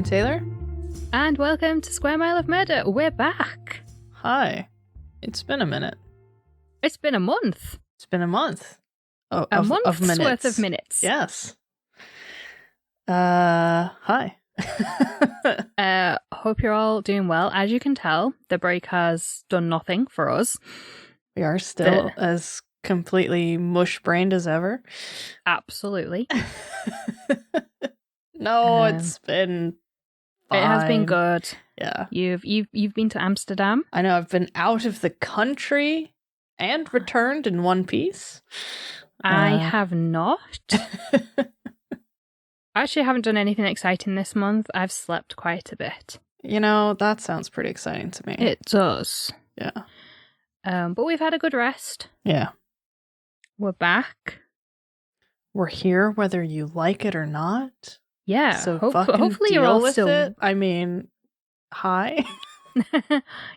I'm Taylor. And welcome to Square Mile of Murder. We're back. Hi. It's been a minute. It's been a month. It's been a month. Oh, A month's of minutes. worth of minutes. Yes. Hi. Hope you're all doing well. As you can tell, the break has done nothing for us. We are still as completely mush-brained as ever. Absolutely. No, it's been fine. It has been good. Yeah. You've been to Amsterdam? I know, I've been out of the country and returned in one piece. I have not. I actually haven't done anything exciting this month. I've slept quite a bit. You know, that sounds pretty exciting to me. It does. Yeah. But we've had a good rest. Yeah. We're back. We're here whether you like it or not. Yeah. So hopefully you're all still it. I mean, hi.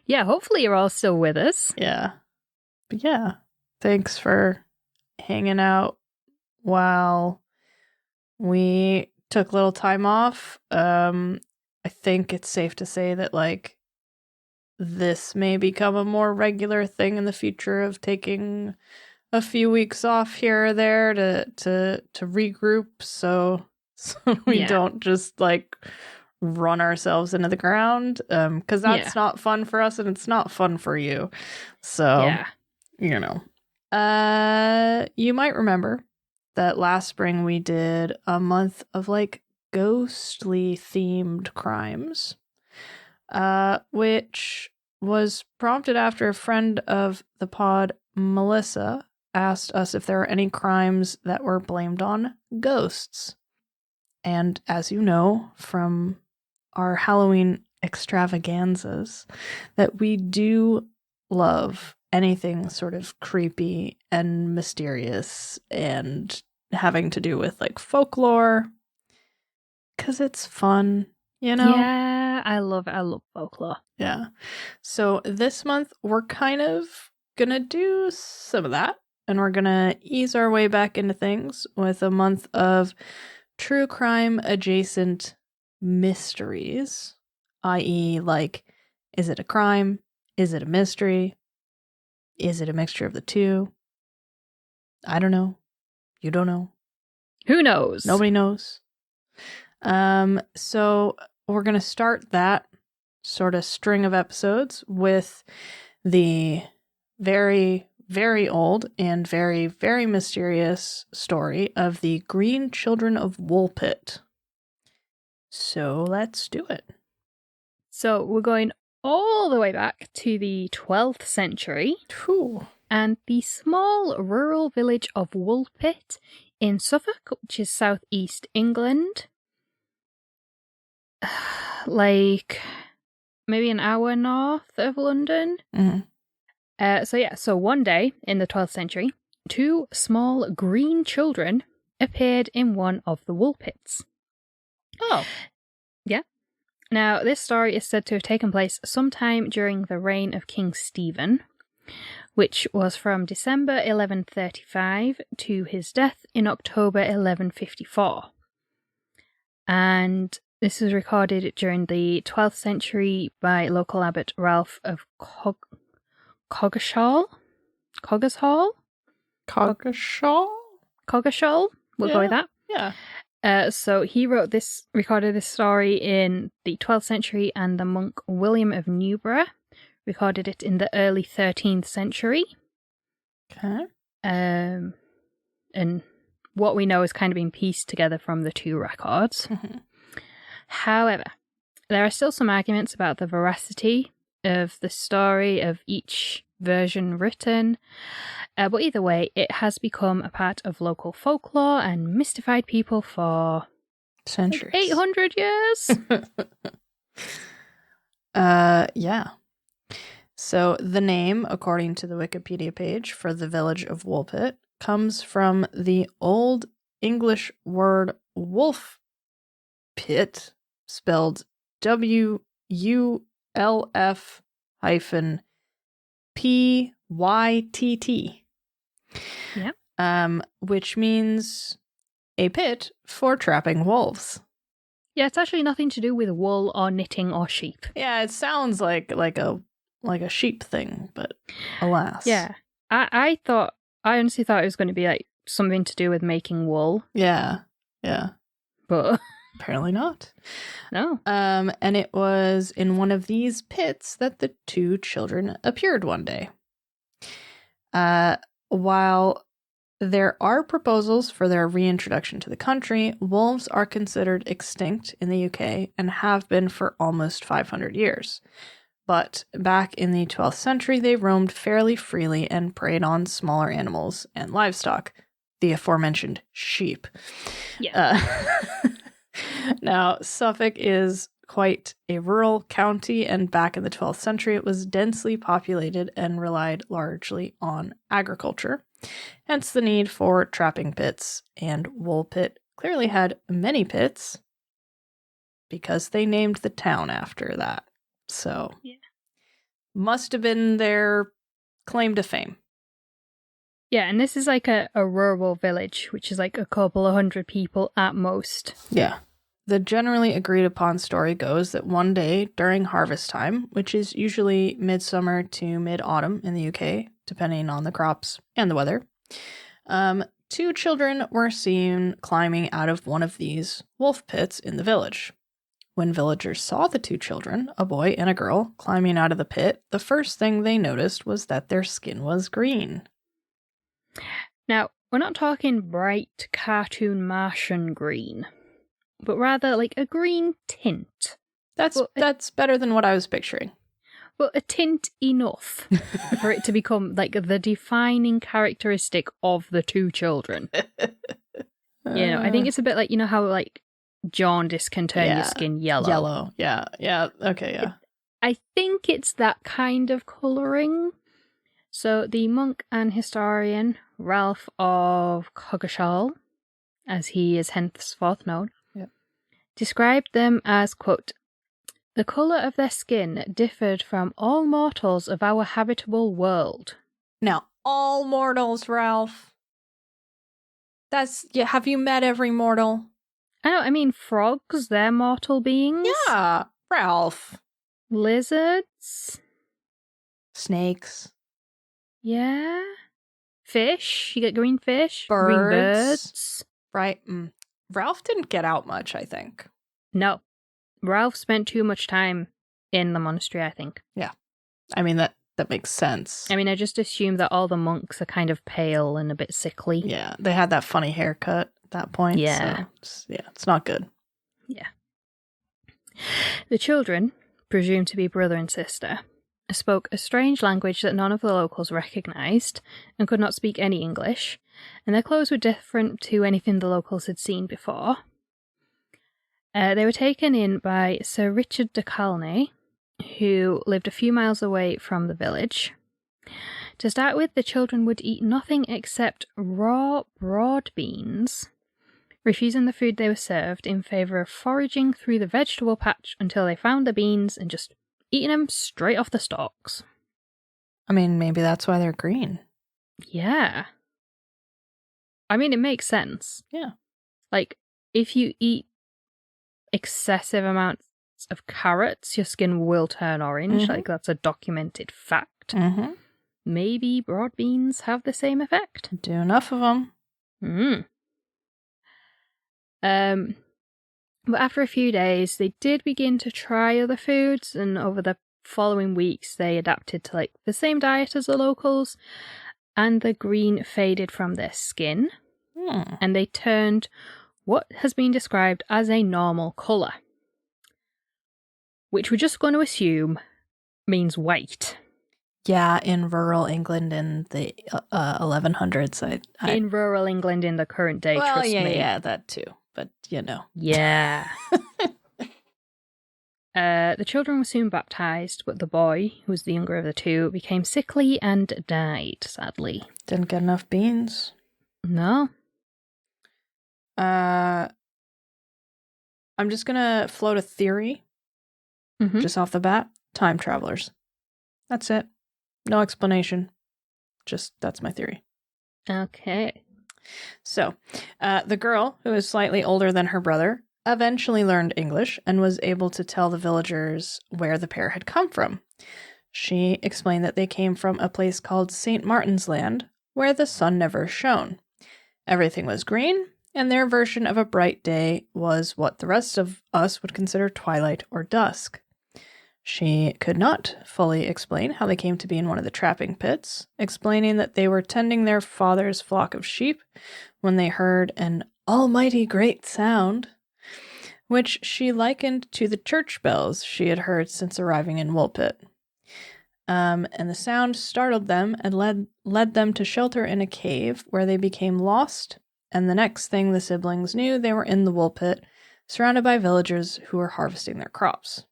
Yeah, hopefully you're all still with us. Yeah. But yeah, thanks for hanging out while we took a little time off. I think it's safe to say that like this may become a more regular thing in the future of taking a few weeks off here or there to regroup so we don't just like run ourselves into the ground, because that's not fun for us and it's not fun for you. So you know, you might remember that last spring we did a month of like ghostly themed crimes, which was prompted after a friend of the pod, Melissa, asked us if there were any crimes that were blamed on ghosts. And as you know from our Halloween extravaganzas, that we do love anything sort of creepy and mysterious and having to do with like folklore, because it's fun, you know? Yeah, I love folklore. Yeah. So this month we're kind of gonna do some of that, and we're gonna ease our way back into things with a month of true crime adjacent mysteries, i.e. like, is it a crime? Is it a mystery? Is it a mixture of the two? I don't know. You don't know. Who knows? Nobody knows. So we're going to start that sort of string of episodes with the very, very old and very, very mysterious story of the Green Children of Woolpit. So let's do it. So we're going all the way back to the 12th century. Ooh. And the small rural village of Woolpit in Suffolk, which is southeast England. Like maybe an hour north of London. Mm-hmm. So one day in the 12th century, two small green children appeared in one of the Woolpits. Oh. Yeah. Now, this story is said to have taken place sometime during the reign of King Stephen, which was from December 1135 to his death in October 1154. And this was recorded during the 12th century by local abbot Ralph of Coggeshall? We'll go with that. Yeah. So he recorded this story in the 12th century, and the monk William of Newburgh recorded it in the early 13th century. Okay. And what we know is kind of been pieced together from the two records. Mm-hmm. However, there are still some arguments about the veracity of the story of each version written. But either way, it has become a part of local folklore and mystified people for centuries. 800 years. Yeah. So the name, according to the Wikipedia page for the village of Woolpit, comes from the Old English word wolf pit, spelled WULF-PYTT. Yep. Which means a pit for trapping wolves. Yeah, it's actually nothing to do with wool or knitting or sheep. Yeah, it sounds like a sheep thing, but alas. Yeah. I honestly thought it was going to be like something to do with making wool, Yeah. Yeah. but Apparently not. no. And it was in one of these pits that the two children appeared one day. While there are proposals for their reintroduction to the country, wolves are considered extinct in the UK and have been for almost 500 years. But back in the 12th century, they roamed fairly freely and preyed on smaller animals and livestock, the aforementioned sheep. Yeah. Now, Suffolk is quite a rural county, and back in the 12th century, it was densely populated and relied largely on agriculture. Hence the need for trapping pits, and Woolpit clearly had many pits because they named the town after that. So, Yeah. must have been their claim to fame. Yeah, and this is like a rural village, which is like a couple of hundred people at most. Yeah. The generally agreed upon story goes that one day during harvest time, which is usually midsummer to mid-autumn in the UK, depending on the crops and the weather, two children were seen climbing out of one of these wolf pits in the village. When villagers saw the two children, a boy and a girl, climbing out of the pit, the first thing they noticed was that their skin was green. Now, we're not talking bright cartoon Martian green, but rather like a green tint. That's better than what I was picturing. But a tint enough for it to become like the defining characteristic of the two children. I think it's a bit like, you know how like jaundice can turn your skin yellow. Yellow, yeah, okay, yeah. I think it's that kind of colouring. So the monk and historian Ralph of Coggeshall, as he is henceforth known, described them as, quote, "The colour of their skin differed from all mortals of our habitable world." Now, all mortals, Ralph. Have you met every mortal? I mean, frogs, they're mortal beings. Yeah, Ralph. Lizards. Snakes. Yeah. Fish. You get green fish. Birds. Green birds. Right. Ralph didn't get out much, I think. No. Ralph spent too much time in the monastery, I think. Yeah. I mean, that makes sense. I mean, I just assume that all the monks are kind of pale and a bit sickly. Yeah, they had that funny haircut at that point. Yeah. So it's not good. Yeah. The children, presumed to be brother and sister, spoke a strange language that none of the locals recognised and could not speak any English, and their clothes were different to anything the locals had seen before. They were taken in by Sir Richard de Calne, who lived a few miles away from the village. To start with, the children would eat nothing except raw broad beans, refusing the food they were served in favour of foraging through the vegetable patch until they found the beans and just eating them straight off the stalks. I mean, maybe that's why they're green. Yeah. I mean, it makes sense. Yeah. Like, if you eat excessive amounts of carrots, your skin will turn orange. Mm-hmm. Like, that's a documented fact. Mm-hmm. Maybe broad beans have the same effect. Do enough of them. But after a few days, they did begin to try other foods, and over the following weeks, they adapted to like the same diet as the locals, and the green faded from their skin, and they turned what has been described as a normal colour, which we're just going to assume means white. Yeah, in rural England in the 1100s. In rural England in the current day, trust me. Yeah, that too. But, Yeah. The children were soon baptised, but the boy, who was the younger of the two, became sickly and died, sadly. Didn't get enough beans. No. I'm just going to float a theory, just off the bat. Time travelers. That's it. No explanation. Just, that's my theory. Okay. So, the girl, who is slightly older than her brother, eventually learned English and was able to tell the villagers where the pair had come from. She explained that they came from a place called St. Martin's Land, where the sun never shone. Everything was green, and their version of a bright day was what the rest of us would consider twilight or dusk. She could not fully explain how they came to be in one of the trapping pits, explaining that they were tending their father's flock of sheep when they heard an almighty great sound, which she likened to the church bells she had heard since arriving in Woolpit. And the sound startled them and led them to shelter in a cave where they became lost, and the next thing the siblings knew, they were in the Woolpit, surrounded by villagers who were harvesting their crops.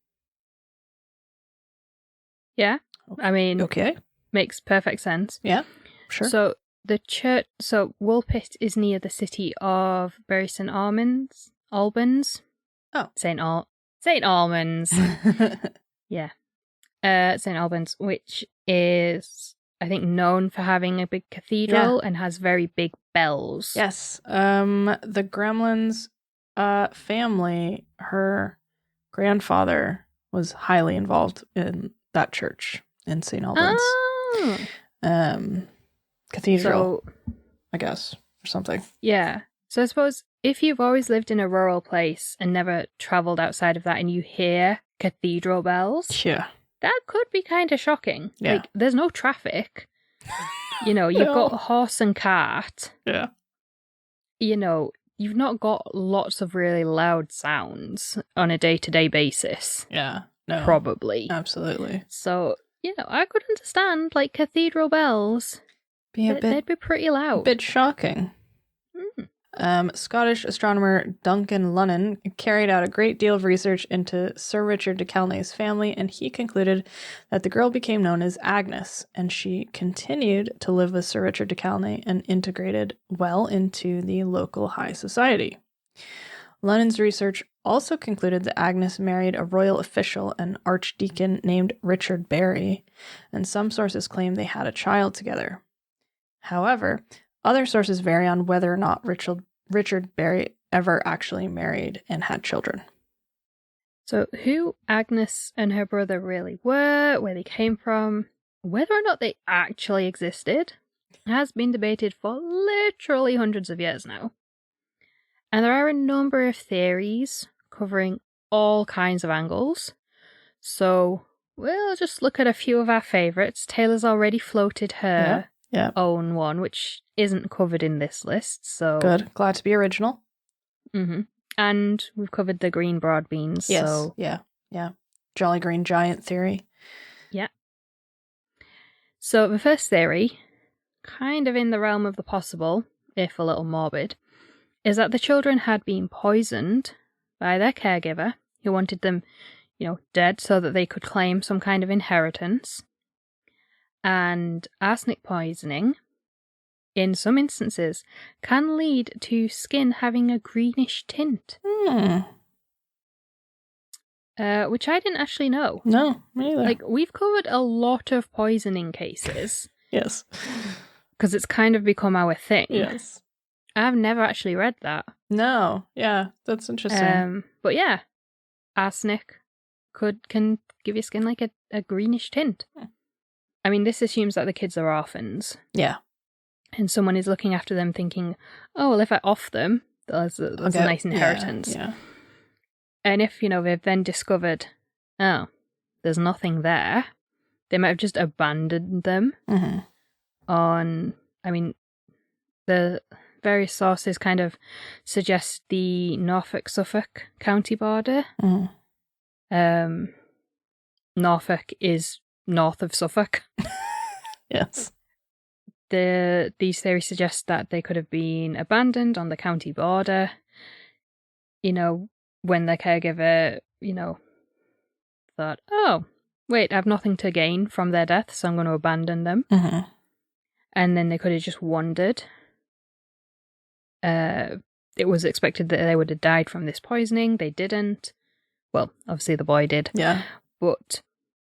Yeah, I mean, Okay. Makes perfect sense. Yeah, sure. So Woolpit is near the city of Bury St. Albans. Oh. St. Albans. Yeah. St. Albans, which is, I think, known for having a big cathedral and has very big bells. Yes. The Gremlin's family, her grandfather was highly involved in that church in St. Albans. Oh. Cathedral, I guess, or something. Yeah. So I suppose if you've always lived in a rural place and never travelled outside of that and you hear cathedral bells, Yeah. that could be kind of shocking. Yeah. Like, there's no traffic. You've got horse and cart. Yeah. You've not got lots of really loud sounds on a day-to-day basis. Yeah. No. Probably. Absolutely. So, I could understand, like, cathedral bells. They'd be pretty loud. A bit shocking. Scottish astronomer Duncan Lunnan carried out a great deal of research into Sir Richard de Calne's family, and he concluded that the girl became known as Agnes, and she continued to live with Sir Richard de Calne and integrated well into the local high society. Lunnan's research also concluded that Agnes married a royal official, an archdeacon named Richard Barry, and some sources claim they had a child together. However, other sources vary on whether or not Richard Barry ever actually married and had children. So who Agnes and her brother really were, where they came from, whether or not they actually existed, has been debated for literally hundreds of years now. And there are a number of theories covering all kinds of angles. So we'll just look at a few of our favourites. Taylor's already floated her own one, which isn't covered in this list. So good. Glad to be original. Mm-hmm. And we've covered the green broad beans. Yes. So Yeah. Jolly Green Giant theory. Yeah. So the first theory, kind of in the realm of the possible, if a little morbid, is that the children had been poisoned by their caregiver, who wanted them, dead so that they could claim some kind of inheritance. And arsenic poisoning, in some instances, can lead to skin having a greenish tint. Which I didn't actually know. No, me neither. Like, we've covered a lot of poisoning cases. Yes. Because it's kind of become our thing. Yes. I've never actually read that. No. Yeah, that's interesting. But yeah, arsenic can give your skin like a greenish tint. I mean, this assumes that the kids are orphans. Yeah. And someone is looking after them thinking, oh, well, if I off them, that's a nice inheritance. Yeah. And if, they've then discovered, oh, there's nothing there, they might have just abandoned them on, the various sources kind of suggest the Norfolk-Suffolk county border. Norfolk is north of Suffolk. Yes. These theories suggest that they could have been abandoned on the county border, when the caregiver, thought, oh, wait, I have nothing to gain from their death, so I'm going to abandon them. And then they could have just wandered. It was expected that they would have died from this poisoning. They didn't. Well, obviously the boy did. Yeah. But,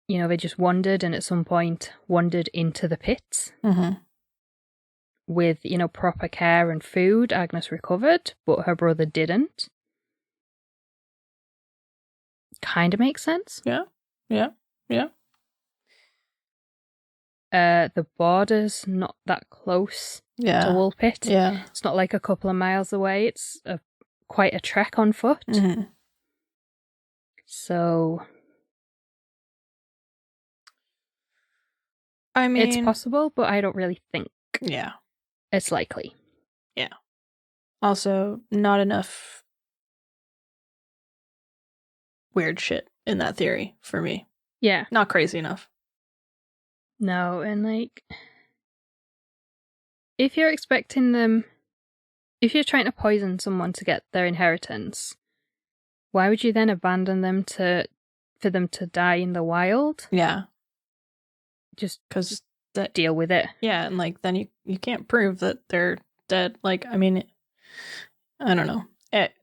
they just wandered and at some point wandered into the pits. With, proper care and food. Agnes recovered, but her brother didn't. kind of makes sense. Yeah. The border's not that close to Woolpit. Yeah. It's not like a couple of miles away. It's quite a trek on foot. Mm-hmm. So I mean, it's possible, but I don't really think it's likely. Yeah. Also, not enough weird shit in that theory for me. Yeah. Not crazy enough. No, and like, if you're expecting them, if you're trying to poison someone to get their inheritance, why would you then abandon them for them to die in the wild? Yeah. Just because deal with it. Yeah, and like then you can't prove that they're dead. Like, I mean, I don't know. It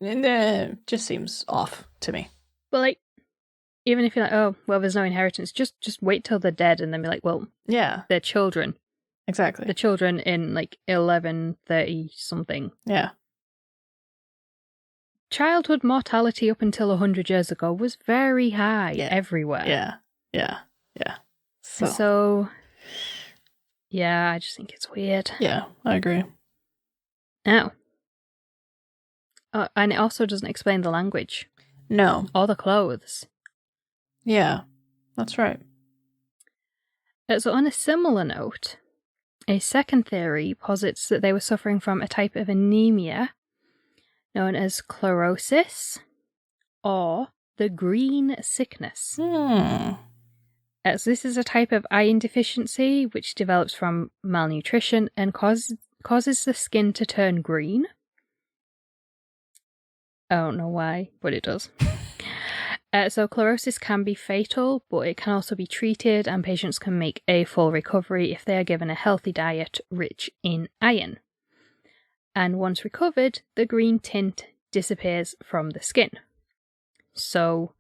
just seems off to me. But like, even if you're like, oh, well, there's no inheritance, just wait till they're dead and then be like, well, yeah, they're children. Exactly. The children in like 1130 something. Yeah. Childhood mortality up until 100 years ago was very high everywhere. Yeah. So, yeah, I just think it's weird. Yeah, I agree. Now, and it also doesn't explain the language. No. Or the clothes. Yeah, that's right. So on a similar note, a second theory posits that they were suffering from a type of anemia known as chlorosis or the green sickness. As this is a type of iron deficiency which develops from malnutrition and causes the skin to turn green. I don't know why, but it does. So chlorosis can be fatal, but it can also be treated and patients can make a full recovery if they are given a healthy diet rich in iron. And once recovered, the green tint disappears from the skin. So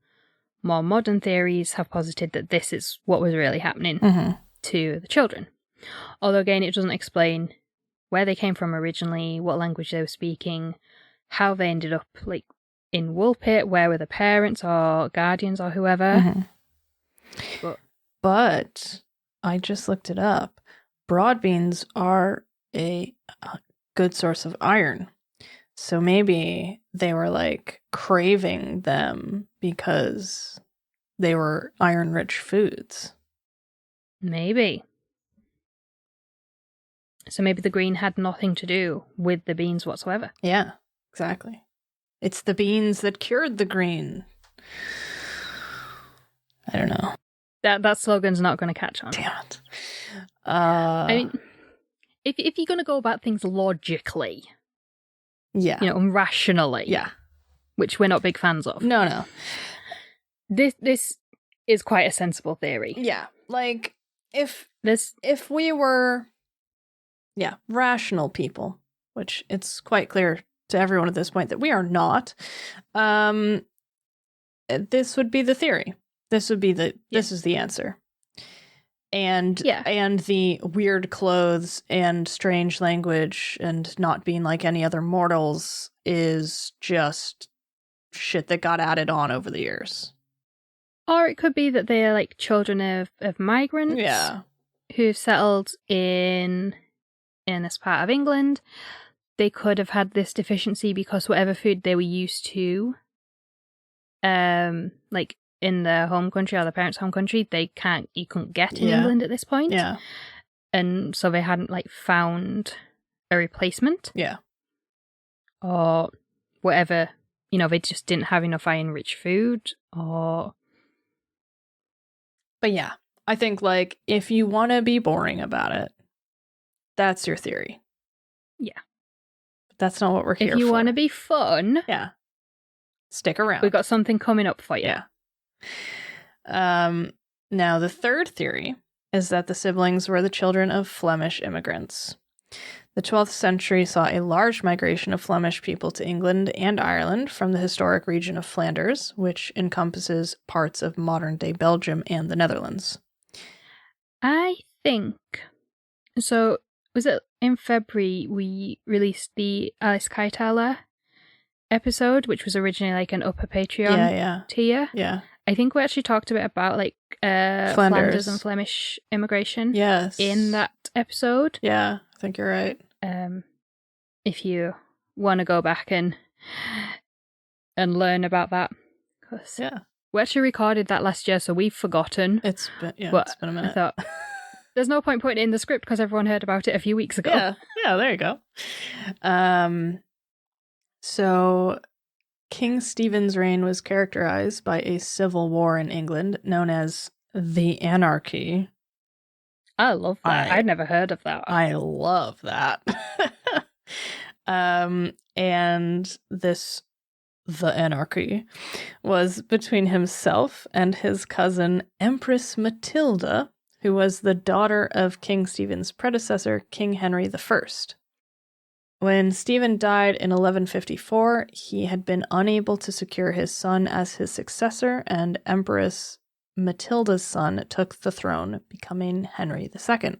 more modern theories have posited that this is what was really happening to the children. Although again, it doesn't explain where they came from originally, what language they were speaking, how they ended up like in Woolpit, where were the parents or guardians or whoever. But I just looked it up. Broad beans are a good source of iron. So maybe they were like craving them because they were iron-rich foods. Maybe. So maybe the green had nothing to do with the beans whatsoever. Yeah, exactly. It's the beans that cured the green. I don't know. That slogan's not going to catch on. Damn it. I mean, if you're going to go about things logically, and rationally, which we're not big fans of. No. This is quite a sensible theory. Yeah, like if we were, rational people, which it's quite clear to everyone at this point that we are not, this would be the theory. This would be this is the answer. And the weird clothes and strange language and not being like any other mortals is just shit that got added on over the years. Or it could be that they're like children of migrants who've settled in this part of England. They could have had this deficiency because whatever food they were used to, like in their home country or their parents' home country, you couldn't get in England at this point. Yeah. And so they hadn't like found a replacement. Yeah. Or whatever, they just didn't have enough iron-rich food or... But yeah, I think like if you want to be boring about it, that's your theory. Yeah. But that's not what we're here for. If you want to be fun... Yeah. Stick around. We've got something coming up for you. Yeah. Now, the third theory is that the siblings were the children of Flemish immigrants. The 12th century saw a large migration of Flemish people to England and Ireland from the historic region of Flanders, which encompasses parts of modern-day Belgium and the Netherlands. I think... So, was it in February we released the Alice Keitel episode, which was originally like an upper Patreon tier? Yeah. I think we actually talked a bit about like Flanders and Flemish immigration. Yes. In that episode. Yeah, I think you're right. If you want to go back and learn about that. Yeah. We actually recorded that last year, so we've forgotten. It's been a minute. I thought, there's no point putting it in the script because everyone heard about it a few weeks ago. Yeah, there you go. So King Stephen's reign was characterized by a civil war in England known as the Anarchy. I love that. I'd never heard of that. I love that. And the Anarchy was between himself and his cousin Empress Matilda, who was the daughter of King Stephen's predecessor, King Henry I. When Stephen died in 1154, he had been unable to secure his son as his successor, and Empress Matilda's son took the throne, becoming Henry II.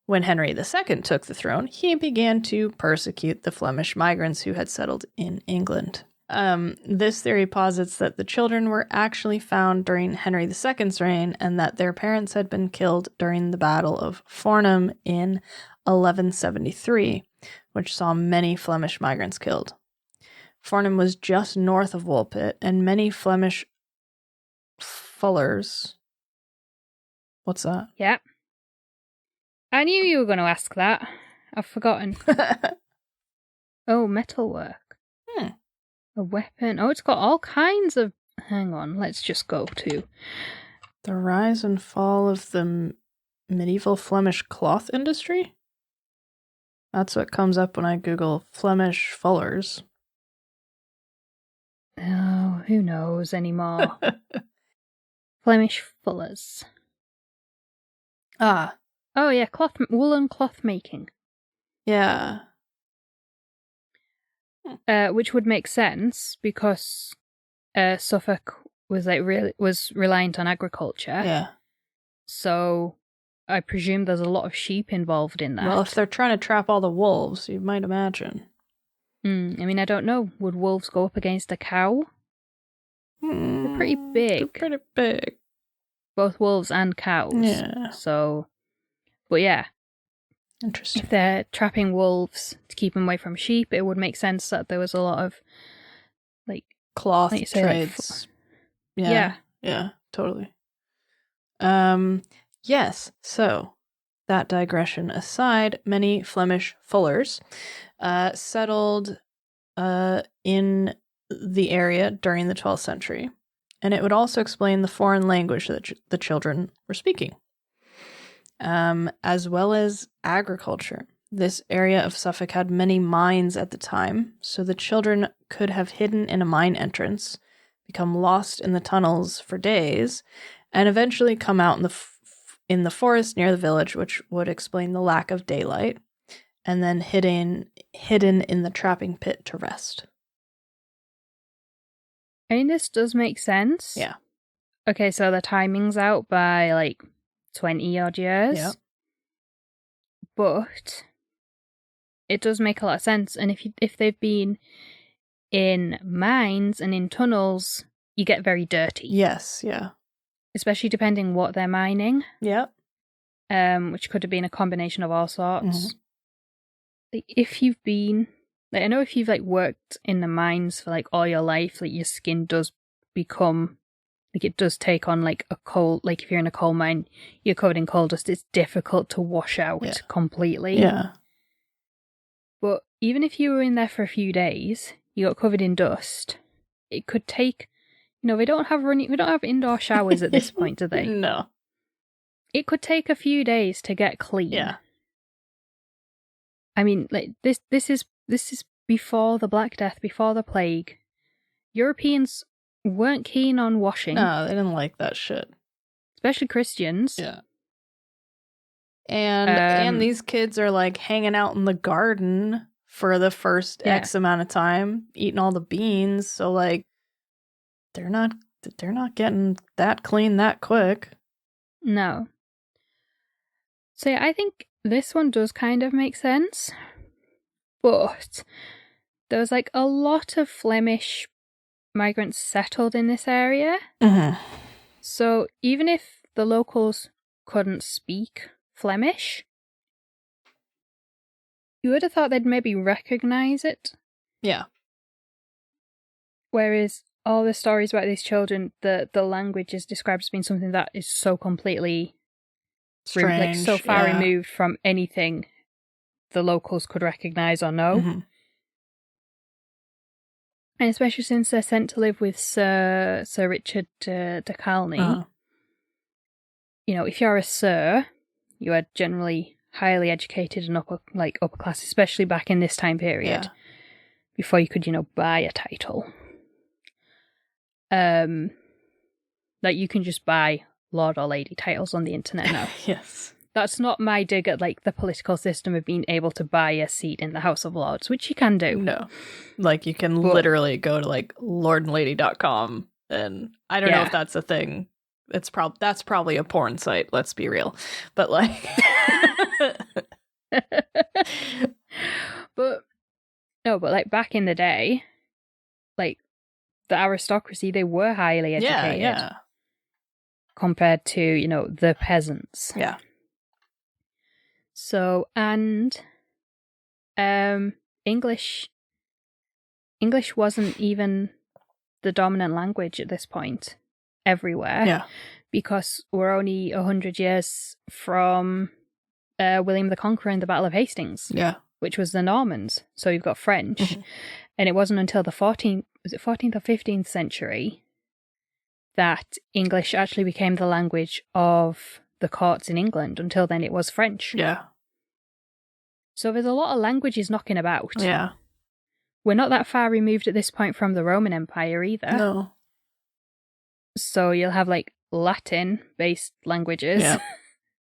When Henry II took the throne, he began to persecute the Flemish migrants who had settled in England. This theory posits that the children were actually found during Henry II's reign and that their parents had been killed during the Battle of Fornham in 1173, which saw many Flemish migrants killed. Fornham was just north of Woolpit, and many Flemish fullers... What's that? Yeah. I knew you were going to ask that. I've forgotten. Oh, metalwork. A weapon. Oh, it's got all kinds of... Hang on, let's just go to... The rise and fall of the medieval Flemish cloth industry? That's what comes up when I Google Flemish fullers. Oh, who knows anymore? Flemish fullers. Ah. Oh, yeah, woolen cloth making. Yeah. Which would make sense because Suffolk was was reliant on agriculture. Yeah. So I presume there's a lot of sheep involved in that. Well, if they're trying to trap all the wolves, you might imagine. I mean, I don't know. Would wolves go up against a cow? They're pretty big. They're pretty big. Both wolves and cows. Yeah. So, but yeah. Interesting. If they're trapping wolves to keep them away from sheep, it would make sense that there was a lot of, like... Cloth like you say, trades. Yeah, totally. Yes, so, that digression aside, many Flemish fullers settled in the area during the 12th century, and it would also explain the foreign language that the children were speaking. As well as agriculture. This area of Suffolk had many mines at the time, so the children could have hidden in a mine entrance, become lost in the tunnels for days, and eventually come out in the forest near the village, which would explain the lack of daylight, and then hidden in the trapping pit to rest. I mean, this does make sense. Yeah. Okay, so the timing's out by, like, 20 odd years. Yeah. But it does make a lot of sense. And if they've been in mines and in tunnels, you get very dirty. Yes, yeah. Especially depending what they're mining. Yeah. Which could have been a combination of all sorts. Mm-hmm. Like, if you've been... Like, I know if you've, like, worked in the mines for, like, all your life, like, your skin does become... Like, it does take on, like, a coal... Like, if you're in a coal mine, you're covered in coal dust, it's difficult to wash out completely. Yeah. But even if you were in there for a few days, you got covered in dust, it could take... You know, we don't have indoor showers at this point, do they? No. It could take a few days to get clean. Yeah. I mean, like, this is before the Black Death, before the plague. Europeans weren't keen on washing. No, they didn't like that shit. Especially Christians. Yeah. And these kids are like hanging out in the garden for the first X amount of time, eating all the beans. So like, they're not getting that clean that quick. No. So yeah, I think this one does kind of make sense. But there was like a lot of Flemish migrants settled in this area. Mm-hmm. So even if the locals couldn't speak Flemish, you would have thought they'd maybe recognise it. Yeah. Whereas all the stories about these children, the language is described as being something that is so completely Strange. so far removed from anything the locals could recognise or know. Mm-hmm. And especially since they're sent to live with Sir Richard de Calney. Uh-huh. You know, if you're a sir, you are generally highly educated and upper class, especially back in this time period, before you could, buy a title. Like you can just buy Lord or Lady titles on the internet now. Yes. That's not my dig at the political system of being able to buy a seat in the House of Lords, which you can do. No. You can literally go to lordandlady.com, and I don't know if that's a thing. That's probably a porn site, let's be real. But but back in the day, the aristocracy, they were highly educated. Yeah. Compared to, the peasants. Yeah. So, and English wasn't even the dominant language at this point everywhere. Yeah. Because we're only 100 years from William the Conqueror in the Battle of Hastings. Yeah. Which was the Normans. So you've got French. Mm-hmm. And it wasn't until the 14th or 15th century that English actually became the language of the courts in England. Until then, it was French. Yeah. So there's a lot of languages knocking about. Yeah. We're not that far removed at this point from the Roman Empire either. No. So you'll have Latin-based languages. Yeah.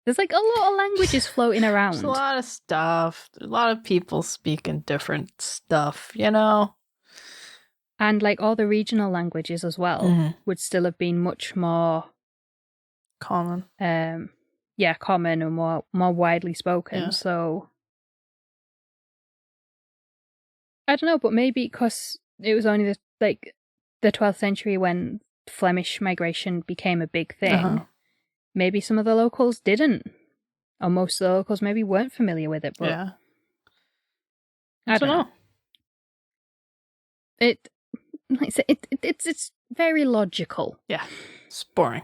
There's a lot of languages floating around. There's a lot of stuff. A lot of people speaking different stuff, And all the regional languages as well would still have been much more common. Common and more widely spoken. Yeah. So I don't know, but maybe because it was only the 12th century when Flemish migration became a big thing. Maybe some of the locals didn't, or most of the locals maybe weren't familiar with it. But yeah. I don't know. It's very logical. Yeah. It's boring.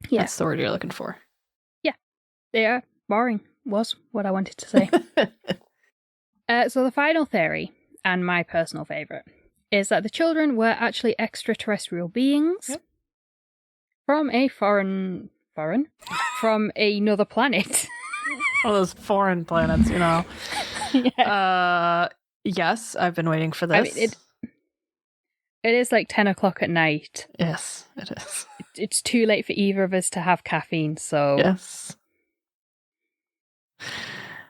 Yeah. That's the word you're looking for. Yeah. Yeah. Boring was what I wanted to say. So the final theory, and my personal favourite, is that the children were actually extraterrestrial beings from a from another planet. All those foreign planets, Yeah. Yes, I've been waiting for this. I mean, it is 10 o'clock at night. Yes, it is. It's too late for either of us to have caffeine, so... Yes.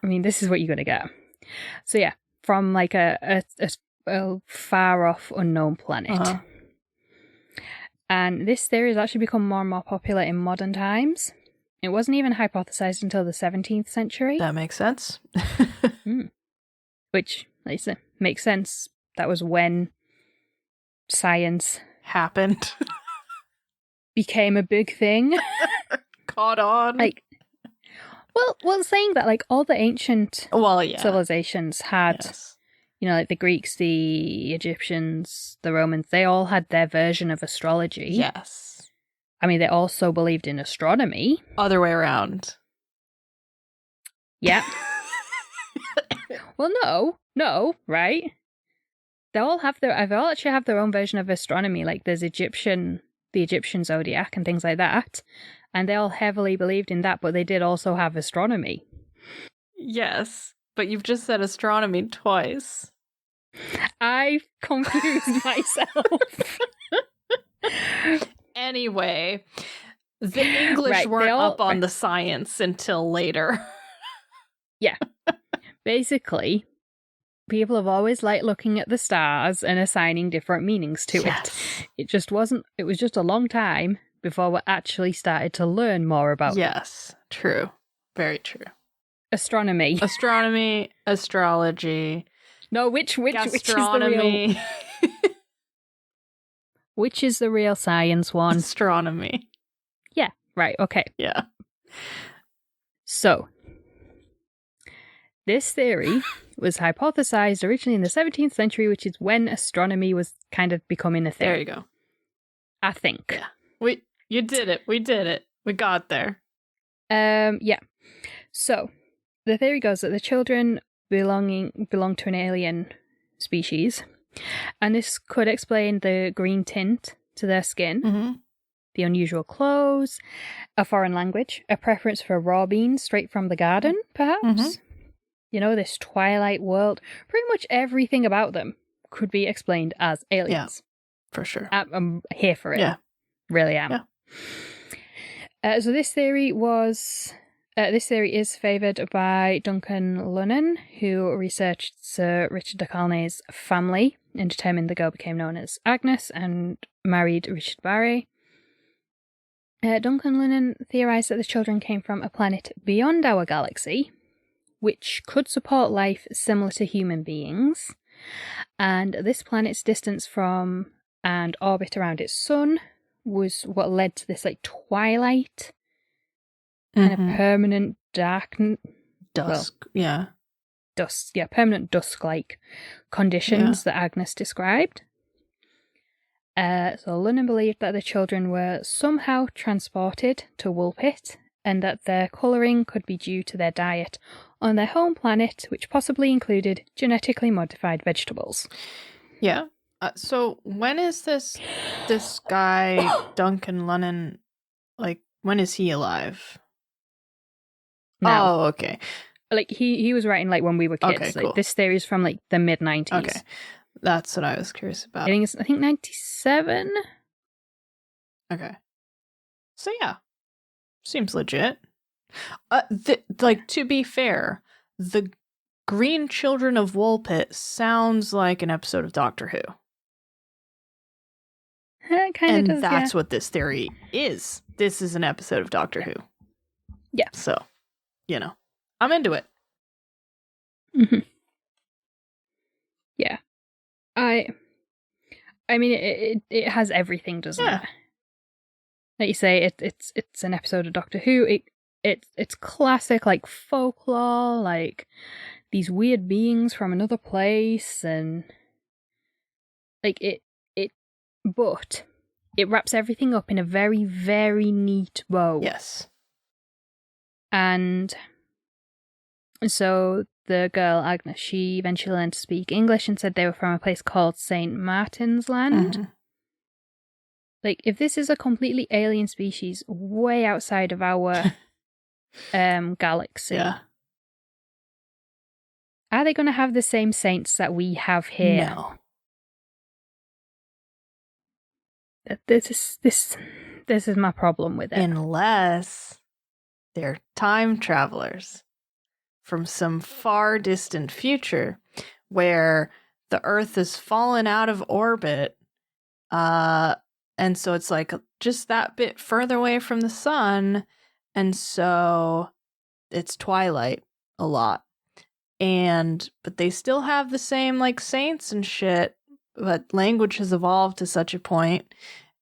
I mean, this is what you're going to get. So yeah, from a far-off unknown planet. And this theory has actually become more and more popular in modern times. It wasn't even hypothesized until the 17th century. That makes sense. Which, like I said, makes sense. That was when science happened. Became a big thing. Caught on. Well, saying that, all the ancient civilizations had, the Greeks, the Egyptians, the Romans, they all had their version of astrology. Yes. I mean, they also believed in astronomy. Other way around. Yeah. Well, no, right? They all actually have their own version of astronomy. There's the Egyptian zodiac and things like that. And they all heavily believed in that, but they did also have astronomy. Yes, but you've just said astronomy twice. I confused myself. Anyway, the English weren't up on the science until later. Yeah. Basically, people have always liked looking at the stars and assigning different meanings to it. It was just a long time before we actually started to learn more about it. Yes, true. Very true. Astronomy, astrology. No, which is the real... Which is the real science one? Astronomy. Yeah, right, okay. Yeah. So, this theory was hypothesized originally in the 17th century, which is when astronomy was kind of becoming a thing. There you go. I think. Yeah. You did it. We did it. We got there. Yeah. So, the theory goes that the children belong to an alien species, and this could explain the green tint to their skin, Mm-hmm. the unusual clothes, a foreign language, a preference for raw beans straight from the garden, perhaps. Mm-hmm. You know, this twilight world. Pretty much everything about them could be explained as aliens. Yeah, for sure. I'm here for it. Yeah. Really am. Yeah. So this theory is favoured by Duncan Lunnan, who researched Sir Richard de Calne's family and determined the girl became known as Agnes and married Richard Barre. Duncan Lunnan theorised that the children came from a planet beyond our galaxy, which could support life similar to human beings, and this planet's distance from and orbit around its sun was what led to this like twilight kind of permanent dusk. Permanent dusk-like conditions that Agnes described. So Lunnan believed that the children were somehow transported to Woolpit and that their colouring could be due to their diet on their home planet, which possibly included genetically modified vegetables. Yeah. So when is this guy, Duncan Lunnan, like, when is he alive? Now, oh, okay. Like, he was writing, like, when we were kids. Okay, Like, cool. this theory is from, like, the mid-90s. Okay. That's what I was curious about. I think 97? Okay. So, yeah. Seems legit. To be fair, the Green Children of Woolpit sounds like an episode of Doctor Who. It kind of does, and that's what this theory is. This is an episode of Doctor Who. Yeah. So, I'm into it. Mm-hmm. Yeah. I mean, it has everything, doesn't it? Like you say, it's an episode of Doctor Who. It's classic, like, folklore, like these weird beings from another place, and like but it wraps everything up in a very, very neat bow. Yes. And so the girl, Agnes, she eventually learned to speak English and said they were from a place called St. Martin's Land. Mm-hmm. Like, if this is a completely alien species way outside of our galaxy, are they going to have the same saints that we have here? No. This is my problem with it. Unless they're time travelers from some far distant future where the Earth has fallen out of orbit, and so it's like just that bit further away from the sun, and so it's twilight a lot. But they still have the same like saints and shit, but language has evolved to such a point.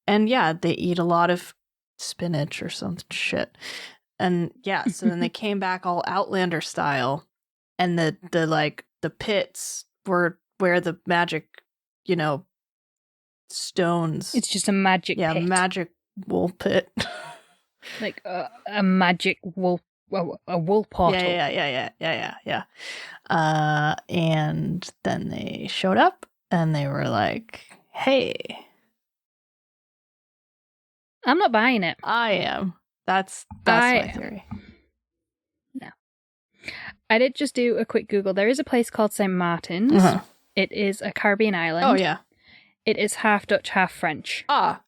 And yeah, they eat a lot of spinach or some shit. And yeah, so then they came back all Outlander style, and the pits were where the magic, stones. It's just a magic pit. Magic wool pit. Like a magic wool, a wool portal. Yeah. And then they showed up, and they were like, "Hey, I'm not buying it." I am. That's my theory. No. I did just do a quick Google. There is a place called St. Martin's. Uh-huh. It is a Caribbean island. Oh, yeah. It is half Dutch, half French. Ah.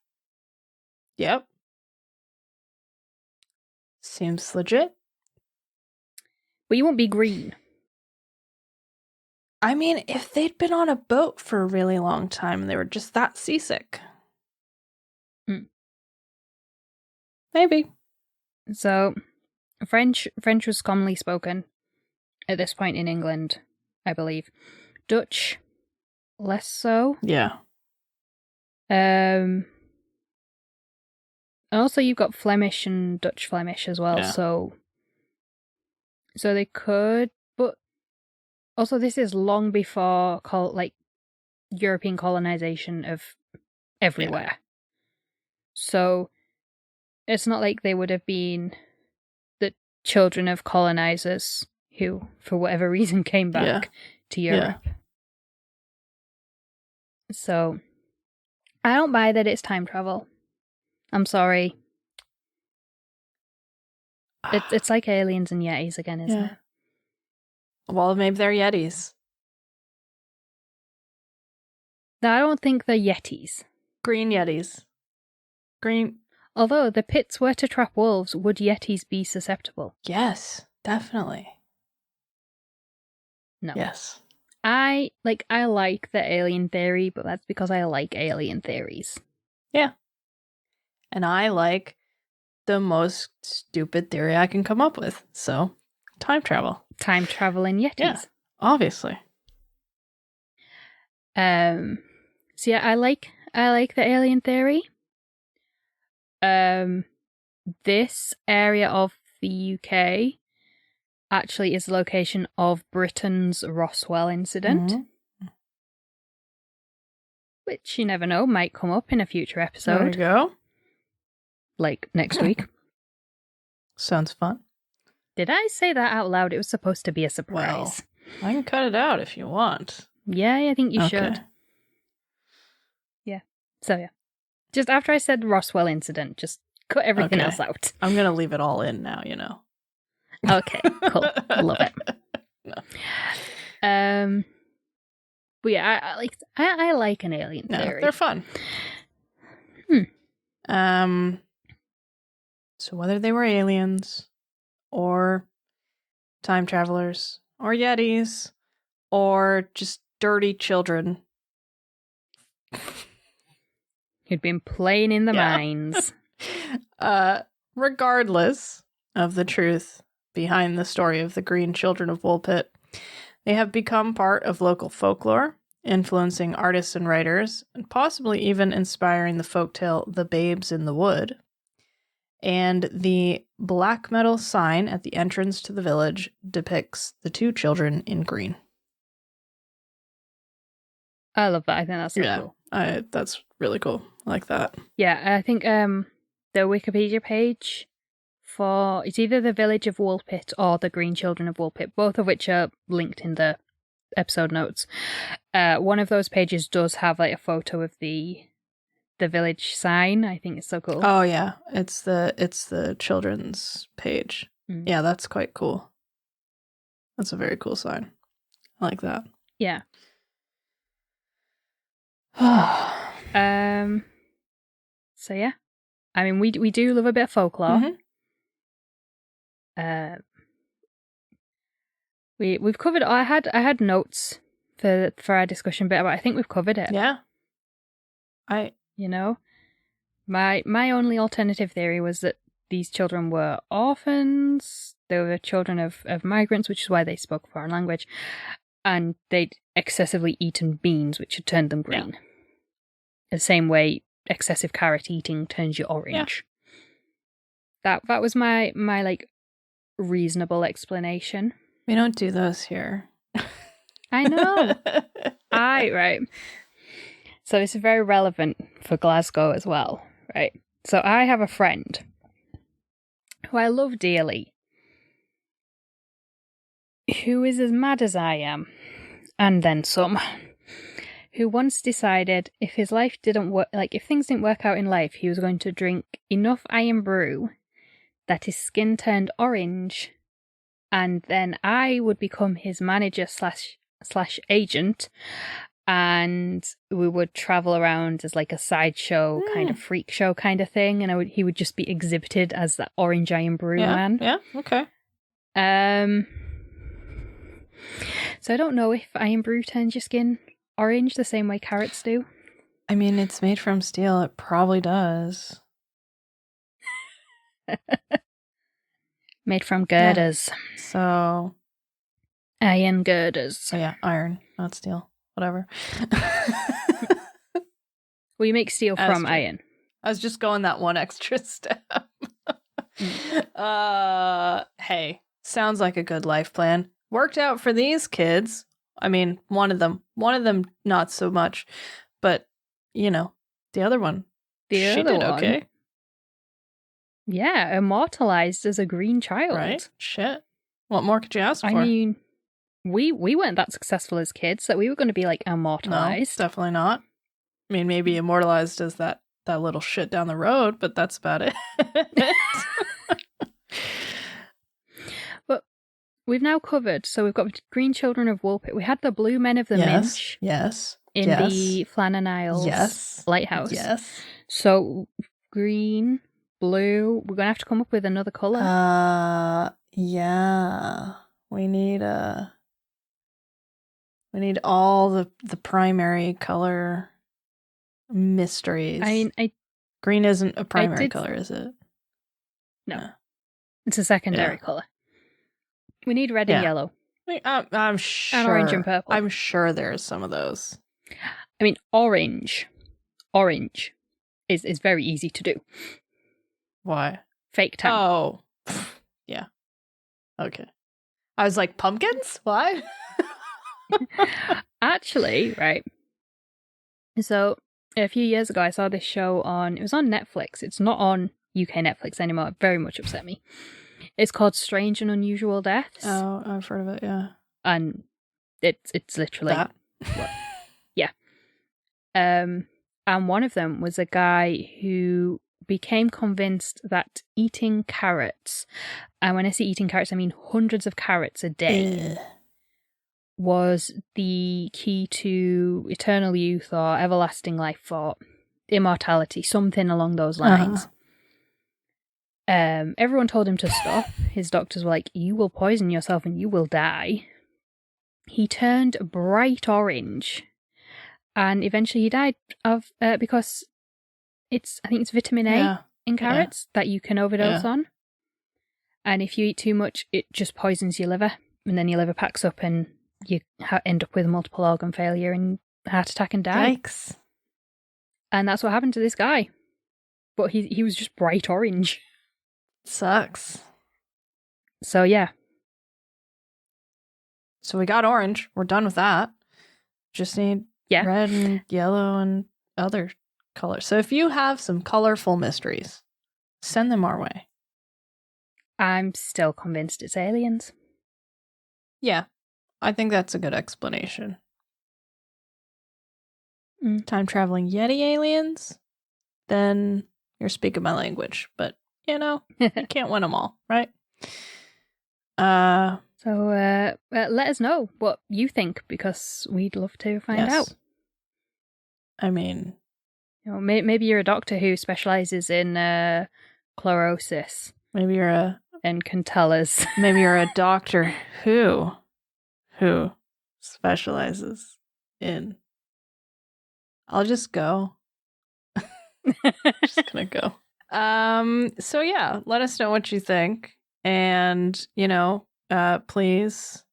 Yep. Seems legit. But you won't be green. I mean, if they'd been on a boat for a really long time and they were just that seasick. Maybe. So, French was commonly spoken at this point in England, I believe. Dutch, less so. Yeah. And also you've got Flemish and Dutch Flemish as well, Yeah. so they could, but also this is long before European colonization of everywhere. So it's not like they would have been the children of colonizers who, for whatever reason, came back to Europe. Yeah. So I don't buy that it's time travel. I'm sorry. It's like aliens and Yetis again, isn't it? Well, maybe they're Yetis. No, I don't think they're Yetis. Green Yetis. Green. Although the pits were to trap wolves, would Yetis be susceptible? Yes, definitely. No. Yes. I like the alien theory, but that's because I like alien theories. Yeah. And I like the most stupid theory I can come up with. So, time travel. Time traveling Yetis. Yeah, obviously. So yeah, I like the alien theory. This area of the UK actually is the location of Britain's Roswell incident. Mm-hmm. Which you never know, might come up in a future episode. There you go. Like next week. Sounds fun. Did I say that out loud? It was supposed to be a surprise. Well, I can cut it out if you want. Yeah, I think you should. Yeah. So yeah. Just after I said Roswell incident, just cut everything else out. I'm going to leave it all in now, you know. Okay, cool. Love it. No. But yeah, I like an alien theory. They're fun. So whether they were aliens or time travelers or Yetis or just dirty children who'd been playing in the mines. Regardless of the truth behind the story of the green children of Woolpit, they have become part of local folklore, influencing artists and writers, and possibly even inspiring the folktale The Babes in the Wood. And the black metal sign at the entrance to the village depicts the two children in green. I love that. I think that's so cool. That's really cool. I like that. Yeah, I think the Wikipedia page for it's either the village of Woolpit or the Green Children of Woolpit, both of which are linked in the episode notes. One of those pages does have like a photo of the village sign. I think it's so cool. Oh yeah, it's the children's page. Yeah, that's quite cool. That's a very cool sign. I like that. Yeah. So yeah, I mean we do love a bit of folklore. Mm-hmm. We've covered. I had notes for our discussion bit, but I think we've covered it. Yeah. My only alternative theory was that these children were orphans. They were children of migrants, which is why they spoke foreign language, and they'd excessively eaten beans, which had turned them green. Yeah. The same way excessive carrot eating turns you orange. Yeah. That was my like reasonable explanation. We don't do those here. I know. Right. So it's very relevant for Glasgow as well, right? So I have a friend who I love dearly, who is as mad as I am, and then some, who once decided if his life didn't work, like if things didn't work out in life, he was going to drink enough iron brew that his skin turned orange, and then I would become his manager slash agent, and we would travel around as like a sideshow kind of freak show kind of thing, and he would just be exhibited as that orange iron brew man. Yeah, okay. So I don't know if iron brew turns your skin orange the same way carrots do. I mean, it's made from steel. It probably does. Made from girders. Yeah. So iron girders. So yeah, iron, not steel. Whatever. Well, you make steel That's from true. iron. I was just going that one extra step. Hey, sounds like a good life plan. Worked out for these kids. I mean, one of them not so much, but you know, the other one, The she other did one, okay, yeah, immortalized as a green child. right? Shit, what more could you ask I for? mean, we weren't that successful as kids, that we were going to be like No, immortalized. definitely not. I mean, maybe immortalized as that little shit down the road, but that's about it. But we've now covered, so we've got Green Children of Woolpit. We had the Blue Men of the Minch yes, in the Flannan Isles lighthouse. Yes. So green, blue. We're gonna have to come up with another color. Yeah. We need all the primary color mysteries. I mean, green isn't a primary color, is it? No. It's a secondary color. We need red and yellow. I'm sure. And orange and purple. I'm sure there's some of those. I mean, orange. Orange is very easy to do. Why? Fake tan. Oh. Yeah. Okay. I was like, pumpkins? Why? Actually, right. So a few years ago, I saw this show it was on Netflix. It's not on UK Netflix anymore. It very much upset me. It's called Strange and Unusual Deaths. Oh, I've heard of it, yeah. And it's literally that. Yeah. And one of them was a guy who became convinced that eating carrots, and when I say eating carrots, I mean hundreds of carrots a day, was the key to eternal youth or everlasting life or immortality, something along those lines. Everyone told him to stop. His doctors were like, you will poison yourself and you will die. He turned bright orange, and eventually he died of because I think it's vitamin A in carrots that you can overdose on. And if you eat too much, it just poisons your liver, and then your liver packs up and you end up with multiple organ failure and heart attack and die. Yikes. And that's what happened to this guy. But he was just bright orange. Sucks. So yeah. So we got orange. We're done with that. Just need red and yellow and other colors. So if you have some colorful mysteries, send them our way. I'm still convinced it's aliens. Yeah, I think that's a good explanation. Time traveling Yeti aliens? Then you're speaking my language. But, you can't win them all, right? So let us know what you think, because we'd love to find out. I mean, maybe you're a doctor who specializes in chlorosis. Maybe you're and can tell us. Maybe you're a doctor who specializes in. I'll just go. Just gonna go. So yeah, let us know what you think, and please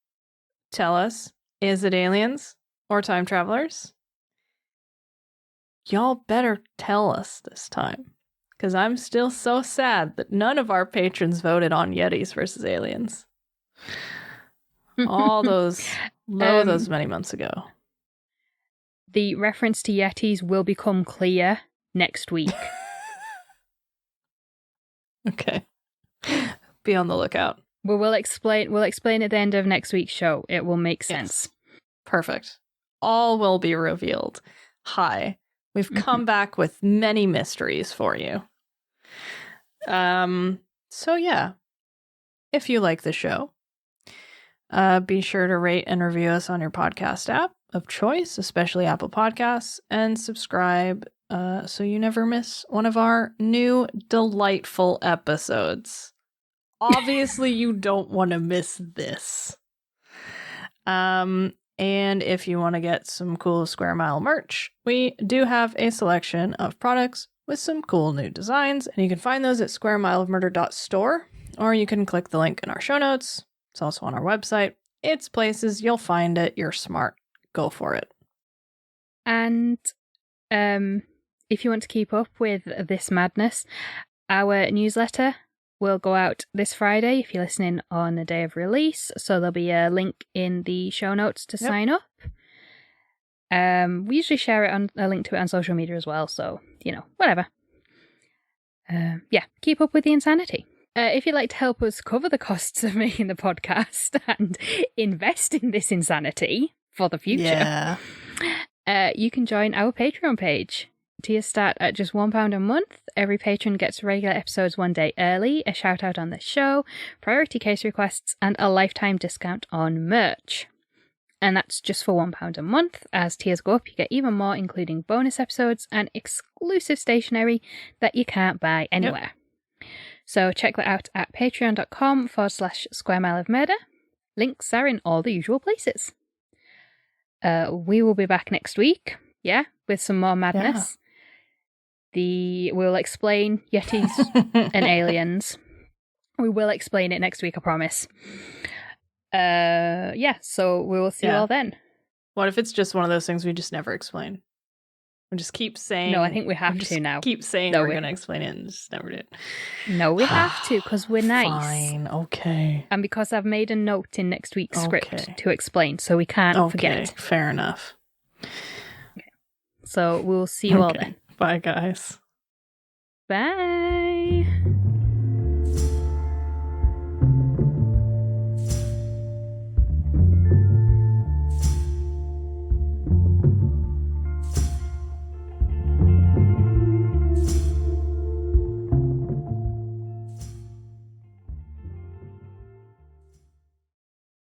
tell us: is it aliens or time travelers? Y'all better tell us this time, because I'm still so sad that none of our patrons voted on Yetis versus aliens. All those many months ago. The reference to Yetis will become clear next week. Okay. Be on the lookout. We'll explain at the end of next week's show. It will make sense. Yes. Perfect. All will be revealed. Hi. We've come back with many mysteries for you. So yeah. If you like the show, be sure to rate and review us on your podcast app of choice, especially Apple Podcasts, and subscribe so you never miss one of our new delightful episodes. Obviously, you don't want to miss this. And if you want to get some cool Square Mile merch, we do have a selection of products with some cool new designs, and you can find those at squaremileofmurder.store, or you can click the link in our show notes. It's also on our website. It's places, you'll find it. You're smart. Go for it. And if you want to keep up with this madness, our newsletter will go out this Friday if you're listening on the day of release. So there'll be a link in the show notes to sign up. We usually share it on a link to it on social media as well. So, whatever. Keep up with the insanity. If you'd like to help us cover the costs of making the podcast and invest in this insanity for the future, you can join our Patreon page. Tiers start at just £1 a month. Every patron gets regular episodes 1 day early, a shout out on the show, priority case requests, and a lifetime discount on merch. And that's just for £1 a month. As tiers go up, you get even more, including bonus episodes and exclusive stationery that you can't buy anywhere. So check that out at patreon.com/square mile of murder. Links are in all the usual places. We will be back next week, with some more madness. We'll explain Yetis and aliens. We will explain it next week, I promise. So we will see you all then. What if it's just one of those things we just never explain? We just keep saying... No, I think we have to now. Keep saying we're going to explain it and just never do it. No, we have to, because we're nice. Fine, okay. And because I've made a note in next week's script to explain, so we can't forget. Fair enough. Okay. So we'll see you all then. Bye, guys. Bye.